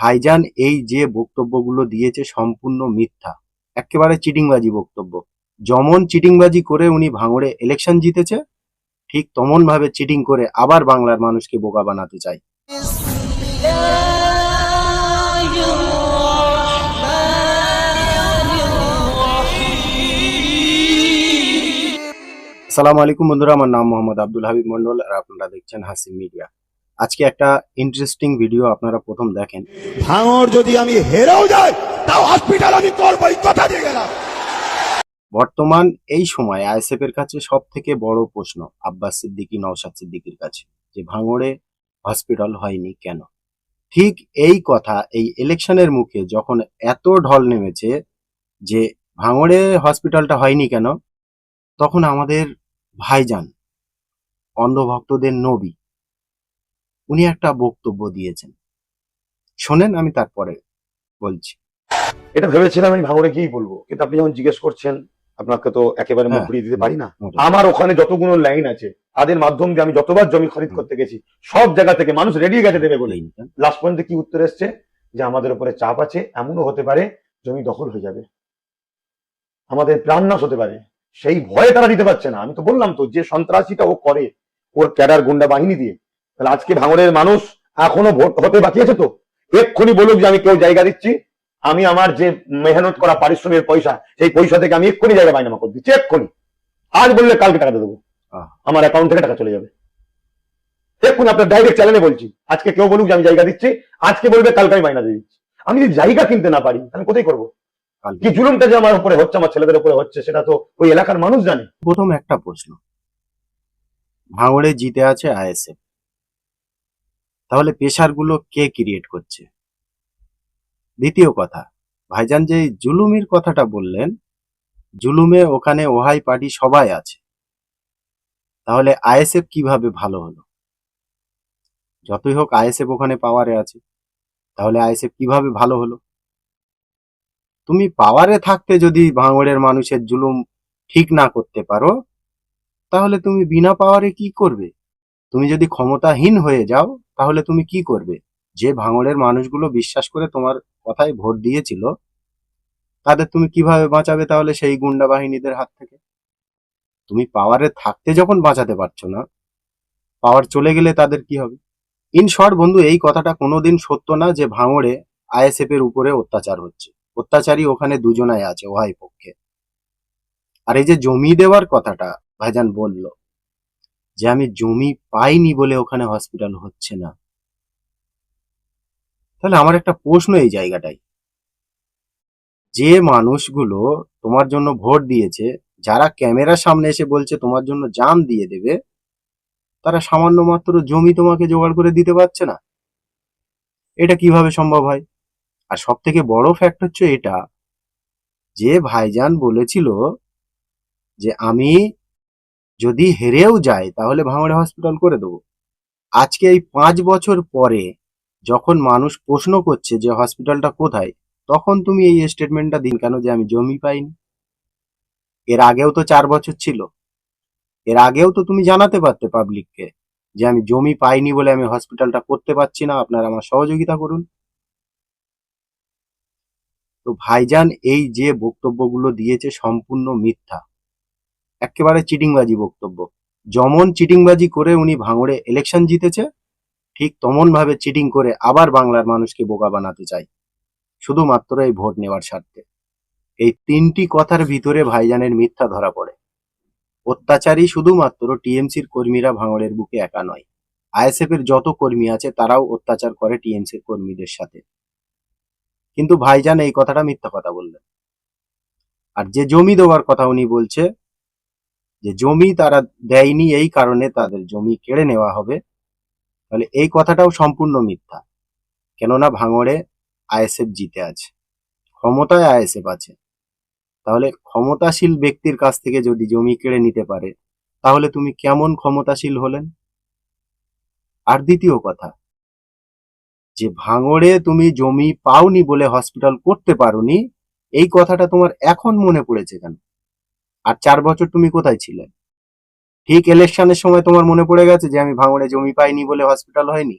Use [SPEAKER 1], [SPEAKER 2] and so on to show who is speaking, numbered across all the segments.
[SPEAKER 1] ভাইজান এই যে বক্তব্যগুলো দিয়েছে সম্পূর্ণ মিথ্যা, একেবারে চিটিংবাজি বক্তব্য। যেমন চিটিংবাজি করে উনি ভাঙড়ে ইলেকশন জিতেছে, ঠিক তেমন ভাবে চিটিং করে আবার বাংলার মানুষকে বোকা বানাতে চায়। আসসালামু আলাইকুম বন্ধুরা, আমার নাম মোহাম্মদ আব্দুল হাবিব মন্ডল আর আপনারা দেখছেন হাসিম মিডিয়া। আজকে একটা ইন্টারেস্টিং ভিডিও আপনারা প্রথম দেখেন।
[SPEAKER 2] ভাঙড় যদি আমি হেরেও যাই তাও হসপিটাল আমি করবো, এই কথা দিয়ে গেলাম।
[SPEAKER 1] বর্তমান এই সময় আইএসএফ এর কাছে সব থেকে বড় প্রশ্ন আব্বাস সিদ্দিকী, নওশাদ সিদ্দিকীর কাছে, যে ভাঙড়ে হসপিটাল হয়নি কেন। ঠিক এই কথা এই ইলেকশনের মুখে যখন এত ঢল নেমেছে যে ভাঙড়ে হসপিটালটা হয়নি কেন, তখন আমাদের ভাইজান অন্ধভক্তদের নবী উনি একটা বক্তব্য দিয়েছেন, শোনেন, আমি তারপরে বলছি।
[SPEAKER 3] এটা ভেবেছিলাম আমি ভাঙড়ে গিয়েই বলবো, কিন্তু আপনি যখন জিজ্ঞেস করছেন আপনাকে তো একেবারে মুখ ঘুরিয়ে দিতে পারি না। আমার ওখানে যতগুলো লাইন আছে তাদের মাধ্যম দিয়ে আমি যতবার জমি খরিদ করতে গেছি সব জায়গা থেকে মানুষ রেডি গেছে দেবে বলে। লাস্ট পর্যন্ত কি উত্তর এসছে যে আমাদের উপরে চাপ আছে, এমনও হতে পারে জমি দখল হয়ে যাবে, আমাদের প্রাণ নাশ হতে পারে, সেই ভয়ে তারা দিতে পারছে না। আমি তো বললাম তো, যে সন্ত্রাসীটা ও করে ওর ক্যাডার গুন্ডা বাহিনী দিয়ে, তাহলে আজকে ভাঙড়ের মানুষ এখনো ভোট হতে বাকি আছে তো এক্ষুনি বলুক যে আমি কেউ জায়গা দিচ্ছি, আমি আমার যে মেহনত করা পারিশ্রমিকের পয়সা সেই পয়সা থেকে আমি এক্ষুনি জায়গা বাইনামা করে দিচ্ছি, এক্ষুনি। আজ বললে কালকে টাকা দিয়ে দেবো, আমার অ্যাকাউন্ট থেকে টাকা চলে যাবে এক্ষুনি। আপনার ডাইরেক্ট চ্যানেলে বলছি, আজকে কেউ বলুক যে আমি জায়গা দিচ্ছি, আজকে বলবে কালকে আমি বাইনা দিয়ে দিচ্ছি। আমি যদি জায়গা কিনতে না পারি আমি কোথায় করবো? কি জুলুমটা যে আমার উপরে হচ্ছে, আমার ছেলেদের উপরে হচ্ছে, সেটা তো ওই এলাকার মানুষ জানে।
[SPEAKER 1] প্রথম একটা প্রশ্ন, ভাঙড়ে জিতে আছে আইএসএফ, তাহলে প্রেশার গুলো কে ক্রিয়েট করছে? দ্বিতীয় কথা, ভাইজান যে জুলুমের কথাটা বললেন, জুলুমে ওখানে ওহাই পার্টি সবাই আছে, তাহলে আইএসএফ কিভাবে ভালো হলো? যতই হোক আইএসএফ ওখানে পাওয়ারে আছে, তাহলে আইএসএফ কিভাবে ভালো হলো? তুমি পাওয়ারে থাকতে যদি ভাঙড়ের মানুষের জুলুম ঠিক না করতে পারো, তাহলে তুমি বিনা পাওয়ারে কি করবে? তুমি যদি ক্ষমতাহীন হয়ে যাও তাহলে তুমি কি করবে? যে ভাঙড়ের মানুষগুলো বিশ্বাস করে তোমার কথায় ভোট দিয়েছিল, তাদের তুমি কিভাবে বাঁচাবে তাহলে সেই গুন্ডা বাহিনীদের হাত থেকে? তুমি পাওয়ারে থাকতে যখন বাঁচাতে পারছো না, পাওয়ার চলে গেলে তাদের কি হবে? ইন শর্ট বন্ধু, এই কথাটা কোনোদিন সত্য না যে ভাঙড়ে আইএসএফ এর উপরে অত্যাচার হচ্ছে। অত্যাচারী ওখানে দুজনাই আছে, ওহাই পক্ষে। আর এই যে জমি দেওয়ার কথাটা ভাইজান বলল, যে আমি জমি পাইনি বলে ওখানে হসপিটাল হচ্ছে না, তাহলে আমার একটা প্রশ্ন এই জায়গাটাই, যে মানুষগুলো তোমার জন্য ভোট দিয়েছে, যারা ক্যামেরার সামনে এসে বলছে তোমার জন্য জান দিয়ে দেবে, তারা সামান্য মাত্র জমি তোমাকে জোগাড় করে দিতে পারছে না? এটা কিভাবে সম্ভব হয়? আর সব থেকে বড় ফ্যাক্ট হচ্ছে এটা, যে ভাইজান বলেছিল যে আমি যদি হেরেও যাই তাহলে ভাঙড়ে হসপিটাল করে দেবো। আজকে এই 5 বছর পরে যখন মানুষ প্রশ্ন করছে যে হসপিটালটা কোথায়, তখন তুমি এই স্টেটমেন্টটা দিন কেন যে আমি জমি পাইনি? এর আগেও তো 4 বছর ছিল, এর আগেও তো তুমি জানাতে পারতে পাবলিককে যে আমি জমি পাইনি বলে আমি হসপিটালটা করতে পারছি না, আপনারা আমার সহযোগিতা করুন। তো ভাইজান এই যে বক্তব্যগুলো দিয়েছে সম্পূর্ণ মিথ্যা, একেবারে চিটিংবাজি বক্তব্য। যেমন চিটিংবাজি করে উনি ভাঙড়ে ইলেকশন জিতেছে, ঠিক তেমন ভাবে চিটিং করে আবার বাংলার মানুষকে বোকা বানাতে চায়, শুধুমাত্র এই ভোট নেওয়ার স্বার্থে। এই 3টি কথার ভিতরে ভাইজানের মিথ্যা ধরা পড়ে। অত্যাচারী শুধুমাত্র টিএমসির কর্মীরা ভাঙড়ের বুকে একা নয়, আইএসএফ এর যত কর্মী আছে তারাও অত্যাচার করে টিএমসির কর্মীদের সাথে। কিন্তু ভাইজান এই কথাটা মিথ্যা কথা বললেন। আর যে জমি দেওয়ার কথা উনি বলছে, যে জমি তারা দেয়নি এই কারণে তাদের জমি কেড়ে নেওয়া হবে, তাহলে এই কথাটাও সম্পূর্ণ মিথ্যা। কেননা ভাঙড়ে আইএসএফ জিতে আছে, ক্ষমতায় আইএসএফ আছে, তাহলে ক্ষমতাশীল ব্যক্তির কাছ থেকে যদি জমি কেড়ে নিতে পারে, তাহলে তুমি কেমন ক্ষমতাশীল হলেন? আর দ্বিতীয় কথা, যে ভাঙড়ে তুমি জমি পাওনি বলে হসপিটাল করতে পারোনি, এই কথাটা তোমার এখন মনে পড়েছে কেন? আর 4 বছর তুমি কোথায় ছিলে? ঠিক ইলেকশনের সময় তোমার মনে পড়ে গেছে যে আমি ভাঙড়ে জমি পাইনি বলে হসপিটাল হয়নি?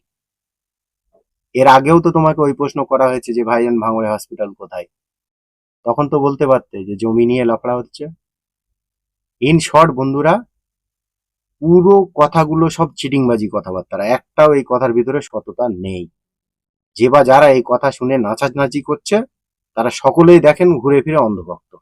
[SPEAKER 1] এর আগেও তো তোমাকে ওই প্রশ্ন করা হয়েছে যে ভাইজান ভাঙড়ে হসপিটাল কোথায়, তখন তো বলতে পারতে যে জমি নিয়ে লাফড়া হচ্ছে। ইন শর্ট বন্ধুরা, পুরো কথাগুলো সব চিটিংবাজি কথাবার্তা, একটাও এই কথার ভিতরে সততা নেই। যে বা যারা এই কথা শুনে নাচানাচি করছে তারা সকলেই দেখেন ঘুরে ফিরে অন্ধভক্ত।